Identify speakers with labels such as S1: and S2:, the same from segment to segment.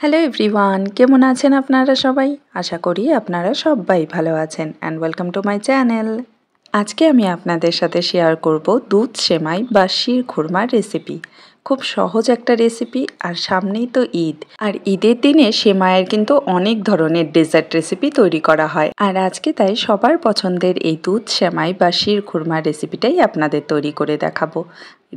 S1: Hello everyone, কেমন আছেন আপনারা সবাই? আশা করি আপনারা সবাই ভালো আছেন and welcome to my channel. আজকে আমি আপনাদের সাথে শেয়ার করব দুধ সেমাই বা শির খুরমার রেসিপি। খুব সহজ একটা রেসিপি, আর সামনেই তো ঈদ, আর ঈদের দিনে সেমাইয়ের কিন্তু অনেক ধরনের ডেজার্ট রেসিপি তৈরি করা হয়। আর আজকে তাই সবার পছন্দের এই দুধ সেমাই বা শির খুরমার রেসিপিটাই আপনাদের তৈরি করে দেখাবো।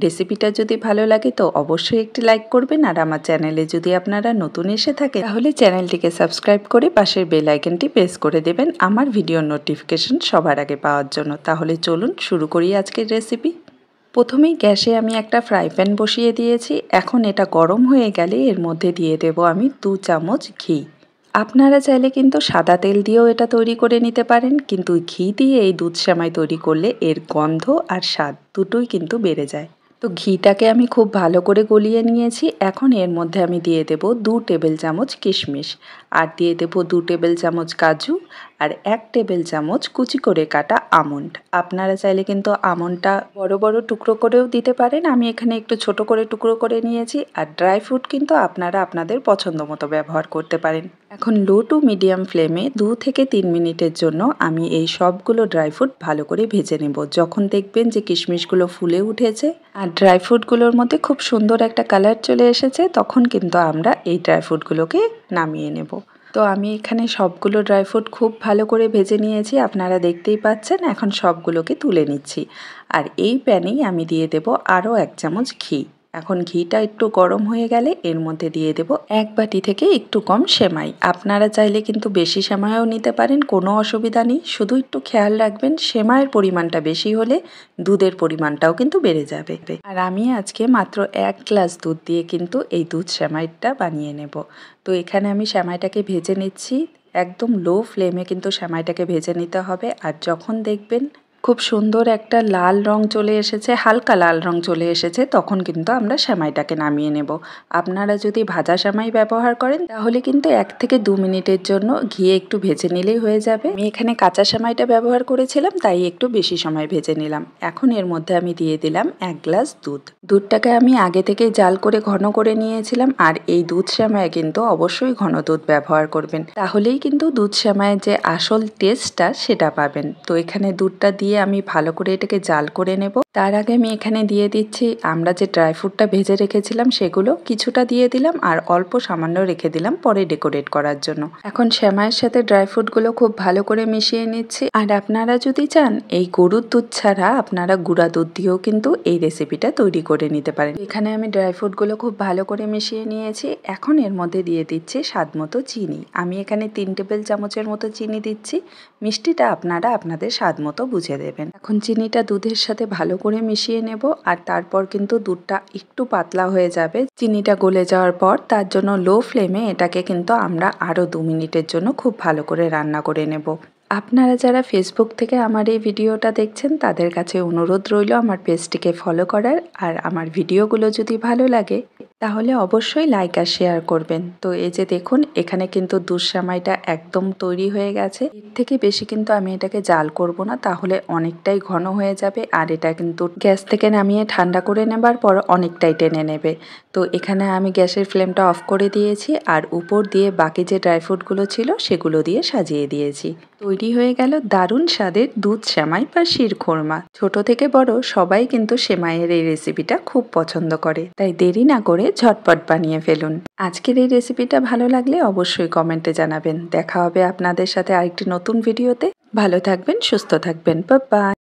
S1: রেসিপিটা যদি ভালো লাগে তো অবশ্যই একটি লাইক করবেন, আর আমার চ্যানেলে যদি আপনারা নতুন এসে থাকে তাহলে চ্যানেলটিকে সাবস্ক্রাইব করে পাশের বেল আইকনটি প্রেস করে দেবেন আমার ভিডিওর নোটিফিকেশন সবার আগে পাওয়ার জন্য। তাহলে চলুন শুরু করি আজকের রেসিপি। প্রথমেই গ্যাসে আমি একটা ফ্রাই প্যান বসিয়ে দিয়েছি। এখন এটা গরম হয়ে গেলে এর মধ্যে দিয়ে দেব আমি 2 চামচ ঘি। আপনারা চাইলে কিন্তু সাদা তেল দিয়েও এটা তৈরি করে নিতে পারেন, কিন্তু ঘি দিয়ে এই দুধ সেমাই তৈরি করলে এর গন্ধ আর স্বাদ দুটোই কিন্তু বেড়ে যায়। তো ঘিটাকে আমি খুব ভালো করে গলিয়ে নিয়েছি। এখন এর মধ্যে আমি দিয়ে দেব 2 টেবিল চামচ কিশমিশ, আর দিয়ে দেব 2 টেবিল চামচ কাজু, আর 1 টেবিল চামচ কুচি করে কাটা আমন্ড। আপনারা চাইলে কিন্তু আমন্ডটা বড় বড় টুকরো করেও দিতে পারেন, আমি এখানে একটু ছোট করে টুকরো করে নিয়েছি। আর ড্রাই ফ্রুট কিন্তু আপনারা আপনাদের পছন্দ মতো ব্যবহার করতে পারেন। এখন লো টু মিডিয়াম ফ্লেমে 2 থেকে 3 মিনিটের জন্য আমি এই সবগুলো ড্রাই ফ্রুট ভালো করে ভেজে নেব। যখন দেখবেন যে কিশমিশগুলো ফুলে উঠেছে আর ড্রাই ফ্রুটগুলোর মধ্যে খুব সুন্দর একটা কালার চলে এসেছে, তখন কিন্তু আমরা এই ড্রাই ফ্রুটগুলোকে নামিয়ে নেব। তো আমি এখানে সবগুলো ড্রাই ফ্রুট খুব ভালো করে ভেজে নিয়েছি, আপনারা দেখতেই পাচ্ছেন। এখন সবগুলোকে তুলে নিচ্ছি, আর এই প্যানেই আমি দিয়ে দেব আরও 1 চামচ ঘি। এখন ঘিটা একটু গরম হয়ে গেলে এর মধ্যে দিয়ে দেব 1 বাটি থেকে একটু কম সেমাই। আপনারা চাইলে কিন্তু বেশি সেমাইও নিতে পারেন, কোনো অসুবিধা নেই। শুধু একটু খেয়াল রাখবেন সেমাইয়ের পরিমাণটা বেশি হলে দুধের পরিমাণটাও কিন্তু বেড়ে যাবে। আর আমি আজকে মাত্র 1 গ্লাস দুধ দিয়ে কিন্তু এই দুধ সেমাইটা বানিয়ে নেব। তো এখানে আমি সেমাইটাকে ভেজে নিচ্ছি। একদম লো ফ্লেমে কিন্তু সেমাইটাকে ভেজে নিতে হবে। আর যখন দেখবেন খুব সুন্দর একটা লাল রং চলে এসেছে, হালকা লাল রং চলে এসেছে, তখন কিন্তু আমরা সেমাইটাকে নামিয়ে নেব। আপনারা যদি ভাজা সেমাই ব্যবহার করেন তাহলে কিন্তু 1 থেকে 2 মিনিটের জন্য ঘিয়ে একটু ভেজে নিলেই হয়ে যাবে। আমি এখানে কাঁচা সেমাইটা ব্যবহার করেছিলাম, তাই একটু বেশি সময় ভেজে নিলাম। এখন এর মধ্যে আমি দিয়ে দিলাম 1 গ্লাস দুধ। দুধটাকে আমি আগে থেকে জাল করে ঘন করে নিয়েছিলাম, আর এই দুধ সেমাইয়ে কিন্তু অবশ্যই ঘন দুধ ব্যবহার করবেন, তাহলেই কিন্তু দুধ সেমাইয়ের যে আসল টেস্টটা সেটা পাবেন। তো এখানে দুধটা দিয়ে আমি ভালো করে এটাকে জাল করে নেব। তার আগে আমি এখানে দিয়ে দিচ্ছি আমরা যে ড্রাই ফ্রুটটা ভেজে রেখেছিলাম সেগুলো কিছুটা দিয়ে দিলাম, আর অল্প সামান্য রেখে দিলাম পরে ডেকোরেট করার জন্য। এখন সেমাইয়ের সাথে ড্রাই ফ্রুটগুলো খুব ভালো করে মিশিয়ে নিচ্ছি। আর আপনারা যদি চান এই গরুর দুধ ছাড়া আপনারা গুঁড়া দুধ দিয়েও কিন্তু এই রেসিপিটা তৈরি করে নিতে পারেন। এখানে আমি ড্রাই ফ্রুটগুলো খুব ভালো করে মিশিয়ে নিয়েছি। এখন এর মধ্যে দিয়ে দিচ্ছি স্বাদ মতো চিনি। আমি এখানে 3 টেবিল চামচের মতো চিনি দিচ্ছি। মিষ্টিটা আপনারা আপনাদের স্বাদ মতো বুঝে দেবেন। এখন চিনিটা দুধের সাথে ভালো করে মিশিয়ে নেব, আর তারপর কিন্তু দুধটা একটু পাতলা হয়ে যাবে চিনিটা গলে যাওয়ার পর। তার জন্য লো ফ্লেমে এটাকে কিন্তু আমরা আরও 2 মিনিটের জন্য খুব ভালো করে রান্না করে নেব। আপনারা যারা ফেসবুক থেকে আমার এই ভিডিওটা দেখছেন তাদের কাছে অনুরোধ রইল আমার পেজটিকে ফলো করার, আর আমার ভিডিওগুলো যদি ভালো লাগে তাহলে অবশ্যই লাইক আর শেয়ার করবেন। তো এই যে দেখুন এখানে কিন্তু দুধ সেমাইটা একদম তৈরি হয়ে গেছে। এর থেকে বেশি কিন্তু আমি এটাকে জাল করব না, তাহলে অনেকটাই ঘন হয়ে যাবে, আর এটা কিন্তু গ্যাস থেকে নামিয়ে ঠান্ডা করে নেবার পর অনেকটাই টেনে নেবে। তো এখানে আমি গ্যাসের ফ্লেমটা অফ করে দিয়েছি, আর উপর দিয়ে বাকি যে ড্রাই ফ্রুটগুলো ছিল সেগুলো দিয়ে সাজিয়ে দিয়েছি। তৈরি হয়ে গেল দারুণ স্বাদের দুধ সেমাই বা শির খুরমা। ছোট থেকে বড় সবাই কিন্তু সেমাইয়ের এই রেসিপিটা খুব পছন্দ করে, তাই দেরি না করে ঝটপট বানিয়ে ফেলুন। আজকের এই রেসিপিটা ভালো লাগলে অবশ্যই কমেন্টে জানাবেন। দেখা হবে আপনাদের সাথে আরেকটি নতুন ভিডিওতে। ভালো থাকবেন, সুস্থ থাকবেন। Bye bye.